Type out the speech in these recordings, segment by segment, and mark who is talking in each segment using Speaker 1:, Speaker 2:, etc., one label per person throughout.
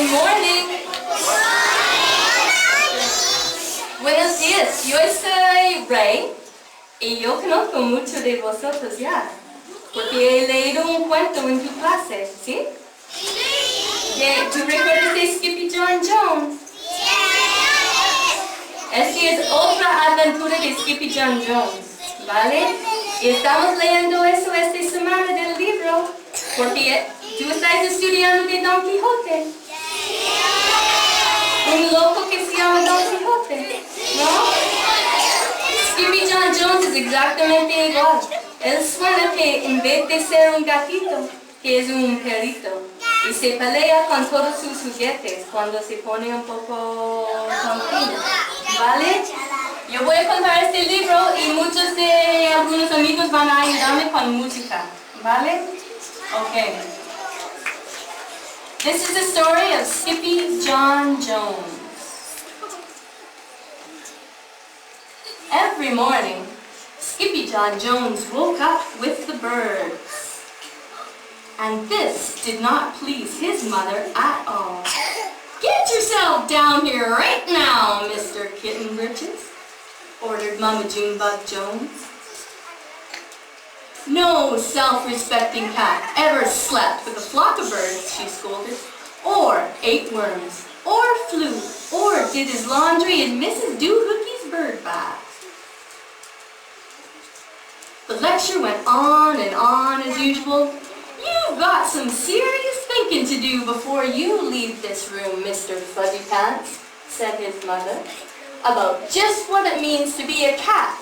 Speaker 1: Good morning. Buenos días. Yo soy Rea y yo conozco mucho de vosotros ya, porque he leído un cuento en tu clase, ¿sí? ¿Tú recuerdas de Skippyjon Jones? Esta es otra aventura de Skippyjon Jones, ¿vale? Y estamos leyendo eso esta semana del libro, porque tú estás estudiando de Don Quijote. Un loco que se llama Don Quijote, ¿no? Skippyjon Jones es exactamente igual. Él suena que en vez de ser un gatito, que es un perrito. Y se pelea con todos sus juguetes cuando se pone un poco tonto, ¿vale? Yo voy a contar este libro y muchos de algunos amigos van a ayudarme con música, ¿vale? Okay. This is the story of Skippyjon Jones. Every morning, Skippyjon Jones woke up with the birds. And this did not please his mother at all. "Get yourself down here right now, Mr. Kitten Britches," ordered Mama Junebug Jones. "No self-respecting cat ever slept with a flock of birds," she scolded, "or ate worms, or flew, or did his laundry in Mrs. Doohookie's bird bath." The lecture went on and on as usual. "You've got some serious thinking to do before you leave this room, Mr. Fuzzy Pants," said his mother, "about just what it means to be a cat,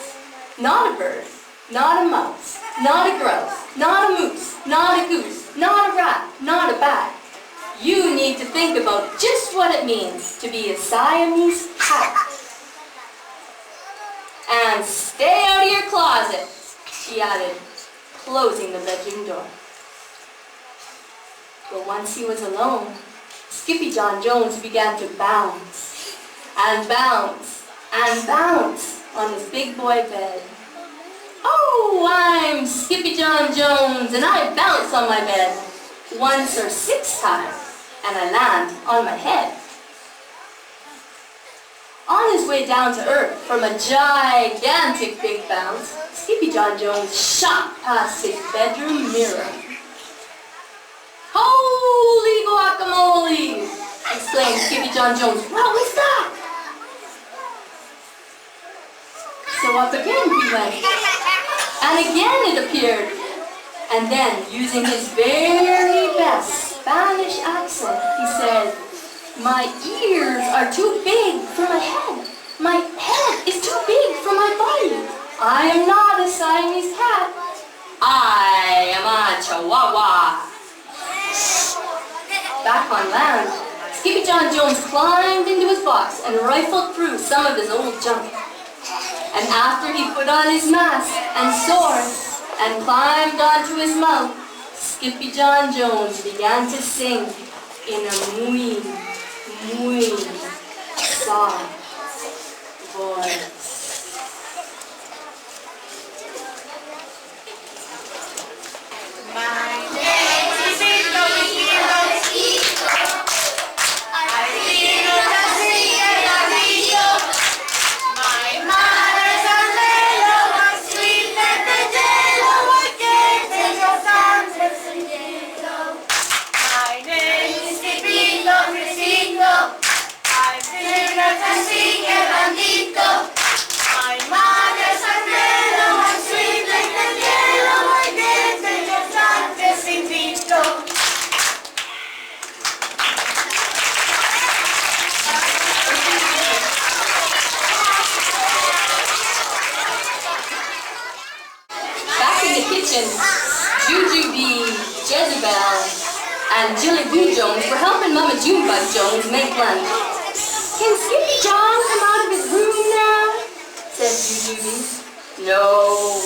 Speaker 1: not a bird, not a mouse, not a grouse, not a moose, not a goose, not a rat, not a bat. You need to think about just what it means to be a Siamese cat. And stay out of your closet," she added, closing the bedroom door. But once he was alone, Skippyjon Jones began to bounce and bounce and bounce on his big boy bed. "Oh, I'm Skippyjon Jones, and I bounce on my bed once or 6 times, and I land on my head." On his way down to earth from a gigantic big bounce, Skippyjon Jones shot past his bedroom mirror. "Holy guacamole!" exclaimed Skippyjon Jones. "What was that?" So up again he went, and again it appeared. And then, using his very best Spanish accent, he said, "My ears are too big for my head. My head is too big for my body. I am not a Siamese cat. I am a Chihuahua." Back on land, Skippyjon Jones climbed into his box and rifled through some of his old junk. And after he put on his mask and sword and climbed onto his mount, Skippyjon Jones began to sing in a muy, muy soft voice. And Jilly Boo Jones were helping Mama Junebug Jones make lunch. "Can Skippyjon come out of his room now?" said Jujubee. "No,"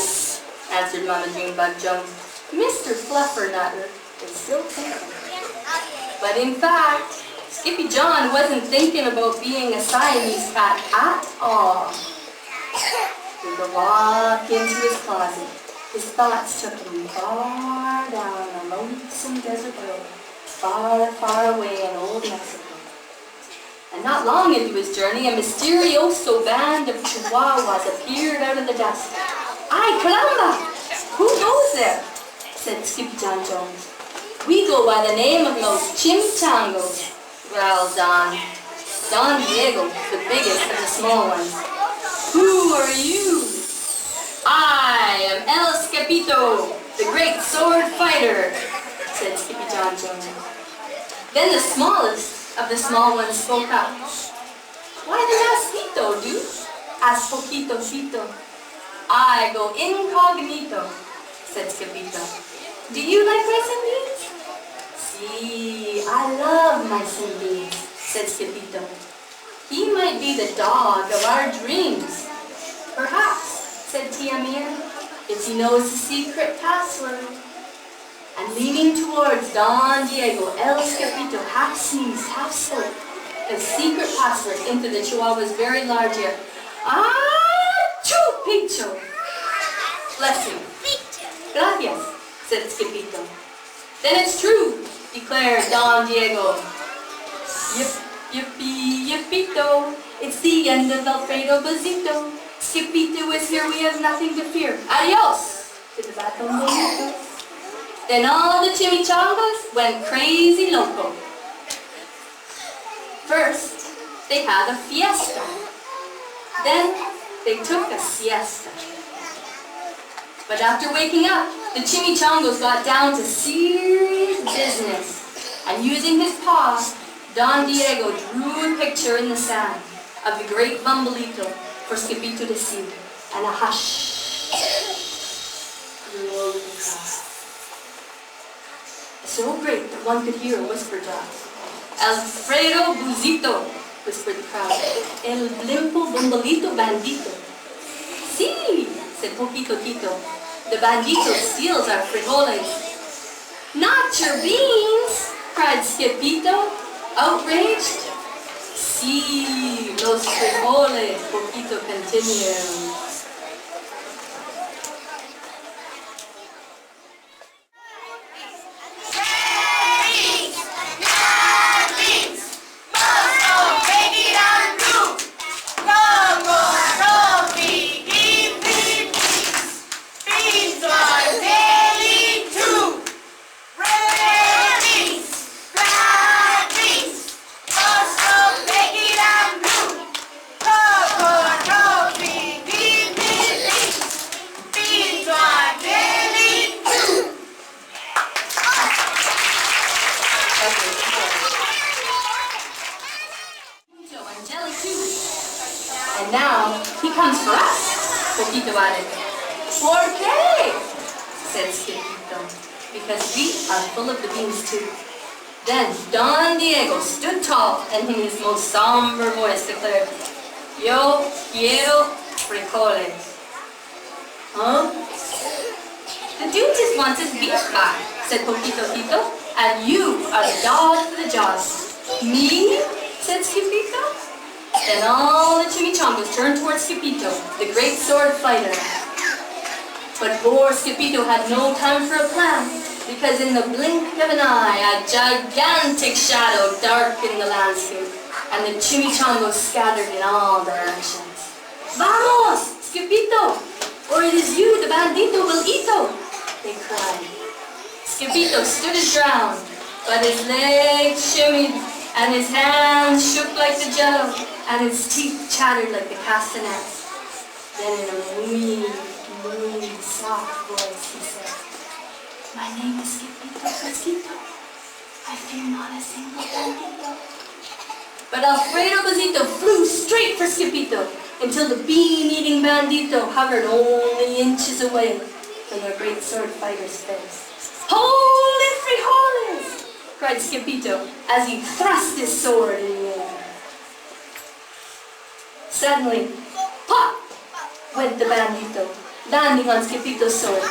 Speaker 1: answered Mama Junebug Jones. "Mr. Fluffernutter is still thinking." But in fact, Skippyjon wasn't thinking about being a Siamese cat at all. With a walk into his closet, his thoughts took him far down a lonesome desert road, far, far away in old Mexico. And not long into his journey, a mysterioso band of chihuahuas appeared out of the dust. "Ay, caramba! Who goes there?" said Skippyjon Jones. "We go by the name of Los Chimichango's," growled Don Diego, the biggest of the small ones. "Who are you?" "I am El Skippito, the great sword fighter," said Skippyjon Jones. Then the smallest of the small ones spoke up. "Why the Nascito, dude?" asked Poquitocito. "I go incognito," said Skippito. "Do you like rice and beans?" "See, I love mice and beans," said Skippito. "He might be the dog of our dreams." "Perhaps," said Tia Mia, "if he knows the secret password." And leaning towards Don Diego, El Skippito half sneezed, half spoke the secret password into the Chihuahua's very large ear. "Achoo, Picho!" "Bless you." "Gracias," said Skippito. "Then it's true," declared Don Diego. Yippee, yippito, it's the end of Alfredo Bazito. Skippito is here, we have nothing to fear. Adios to the baton bonito. Then all the chimichangas went crazy loco. First, they had a fiesta. Then, they took a siesta. But after waking up, the chimichangos got down to serious business. And using his paws, Don Diego drew a picture in the sand of the great Bumbleito for Skippito to see. And a hush grew over the crowd. So great that one could hear a whisper drop. "Alfredo Buzito," whispered the crowd. "El blimpo Bumbleito bandito." "Sí," said Poquito Quito. "The bandito steals our frijoles." "Not your beans!" cried Skippito, outraged. "Sí, los frijoles," Poquito continued. "And now, he comes for us," Poquito added. "Por qué?" said Skippito. "Because we are full of the beans too." Then Don Diego stood tall and in his most somber voice declared, "Yo quiero frijoles." "Huh?" "The dude just wants his beef back," said Poquito Quito, "and you are the dog for the job." "Me?" said Skippito. Then all the chimichangas turned towards Skippito, the great sword fighter. But poor Skippito had no time for a plan, because in the blink of an eye, a gigantic shadow darkened the landscape, and the chimichangos scattered in all directions. "Vamos, Skippito, or it is you, the bandito will eato," they cried. Skippito stood his ground, but his legs shimmied, and his hands shook like the jello, and his teeth chattered like the castanets. Then in a muy soft voice he said, "My name is Skippito Fresquito. I fear not a single bandito." But Alfredo Bazito flew straight for Skippito until the bean-eating bandito hovered only inches away from the great sword fighter's face. "Holy frijoles!" cried Skippito as he thrust his sword in the air. Suddenly, pop! went the bandito, landing on Skippito's sword.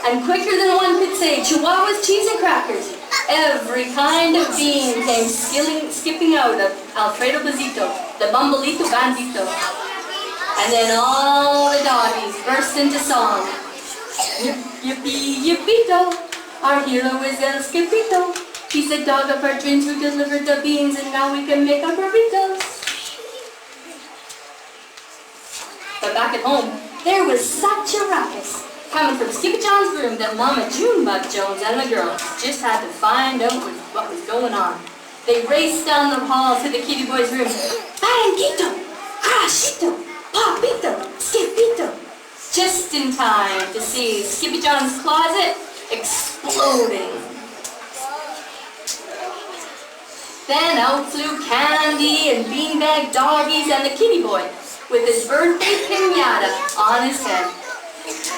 Speaker 1: And quicker than one could say, Chihuahuas, cheese and crackers, every kind of bean came skipping out of Alfredo Bazito, the Bumbleito bandito. And then all the doggies burst into song. "Yip, yippee, yippito, our hero is El Skippito. He said, dog of our twins who delivered the beans, and now we can make our burritos. But back at home, there was such a ruckus coming from Skippyjon's room that Mama Junebug Jones and the girls just had to find out what was going on. They raced down the hall to the kitty boy's room. Paranquito, crashito, papito, skipito. Just in time to see Skippyjon's closet exploding. Then out flew Candy and beanbag doggies and the kitty boy with his birthday piñata on his head.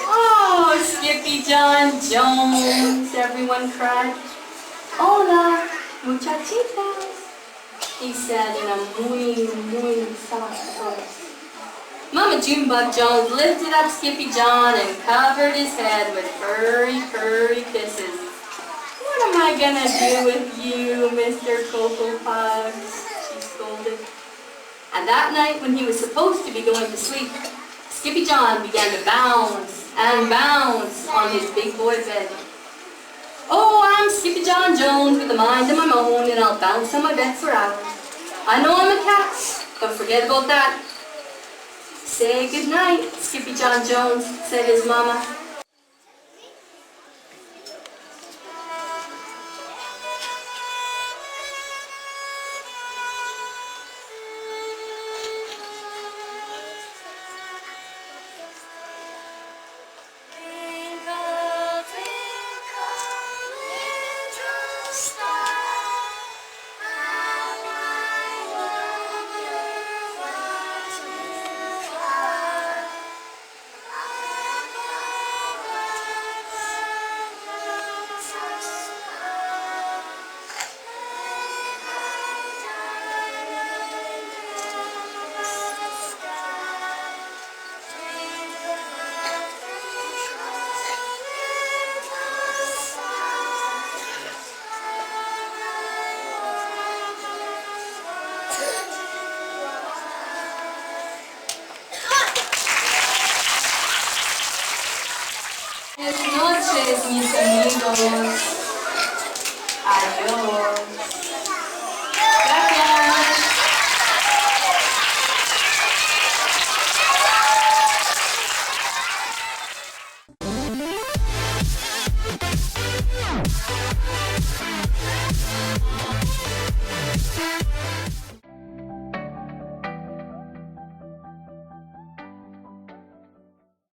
Speaker 1: Oh, Skippyjon Jones, everyone cried. Hola, muchachitas, he said in a muy soft voice. Mama Junebug Jones lifted up Skippyjon and covered his head with furry kisses. What am I gonna do with you, Mr. Cocoa Puffs? She scolded. And that night, when he was supposed to be going to sleep, Skippyjon began to bounce and bounce on his big boy bed. Oh, I'm Skippyjon Jones with a mind of my own, and I'll bounce on my bed for hours. I know I'm a cat, but forget about that. Say good night, Skippyjon Jones, said his mama. Buenas noches, mis amigos. Adiós.